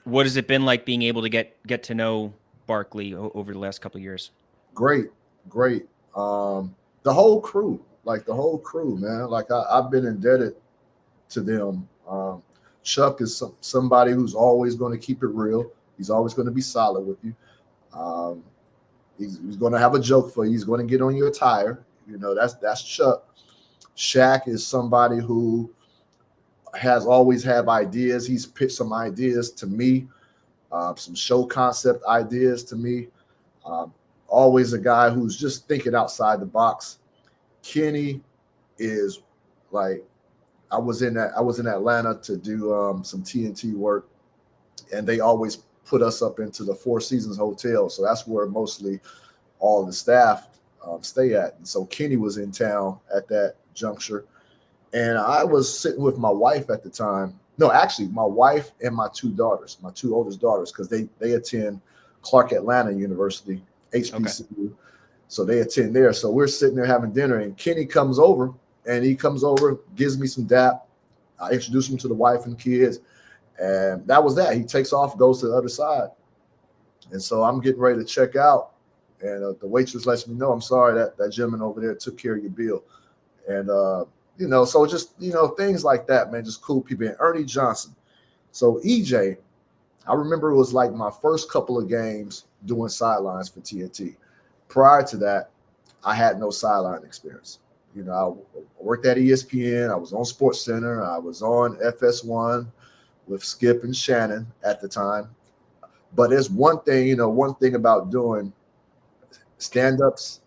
What has it been like being able to get to know Barkley over the last couple of years? Great, great. The whole crew, like the whole crew, man. Like I've been indebted to them. Chuck is somebody who's always going to keep it real. He's always going to be solid with you. Um, he's going to have a joke for you. He's going to get on your tire. You know, that's Chuck. Shaq is somebody who has always have ideas. He's pitched some ideas to me, some show concept ideas to me. Um, Always a guy who's just thinking outside the box. Kenny is like I was in Atlanta to do some TNT work, and they always put us up into the Four Seasons Hotel. So that's where mostly all the staff stay at. And so Kenny was in town at that juncture, and I was sitting with my wife at the time. No, actually, my wife and my two daughters, my two oldest daughters, because they attend Clark Atlanta University, Okay. HBCU. So they attend there. So we're sitting there having dinner, and Kenny comes over, and he comes over, gives me some dap. I introduce him to the wife and kids, and that was that. He takes off, goes to the other side, and so I'm getting ready to check out, and the waitress lets me know, I'm sorry that gentleman over there took care of your bill, and so just things like that, man, just cool people. And Ernie Johnson. So EJ, I remember it was like my first couple of games doing sidelines for TNT. Prior to that, I had no sideline experience. You know, I worked at ESPN. I was on Sports Center. I was on FS1 with Skip and Shannon at the time. But there's one thing about doing stand-ups.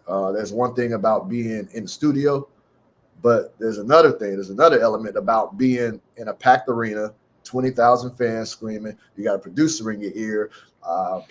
There's one thing about being in the studio, but there's another thing. There's another element about being in a packed arena, 20,000 fans screaming. You got a producer in your ear. Uh,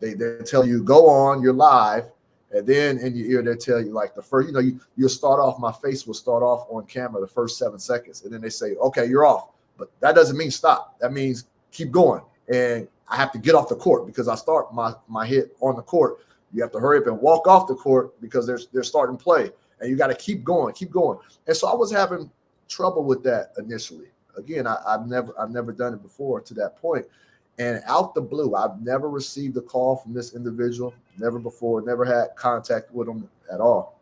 they tell you go on, you're live, and then in your ear they tell you like the first, you'll start off. My face will start off on camera the first 7 seconds, and then they say, okay, you're off. But that doesn't mean stop. That means keep going. And I have to get off the court because I start my hit on the court. You have to hurry up and walk off the court because they're starting play, and you got to keep going, keep going. And so I was having trouble with that initially. Again, I've never done it before to that point. And out the blue, I've never received a call from this individual, never before, never had contact with him at all.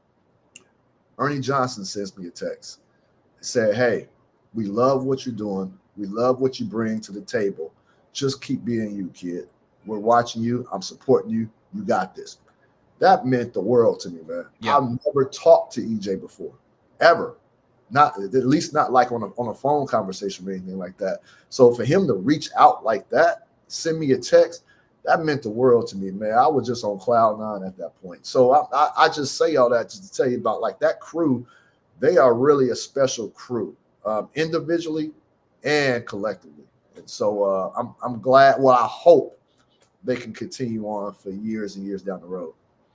Ernie Johnson sends me a text. Said, hey, we love what you're doing. We love what you bring to the table. Just keep being you, kid. We're watching you. I'm supporting you. You got this. That meant the world to me, man. Yeah. I've never talked to EJ before, ever. Not at least not like on a phone conversation or anything like that. So for him to reach out like that, send me a text, that meant the world to me, man. I was just on cloud nine at that point. So I just say all that just to tell you about like that crew. They are really a special crew, individually and collectively. And so I'm glad. Well, I hope they can continue on for years and years down the road.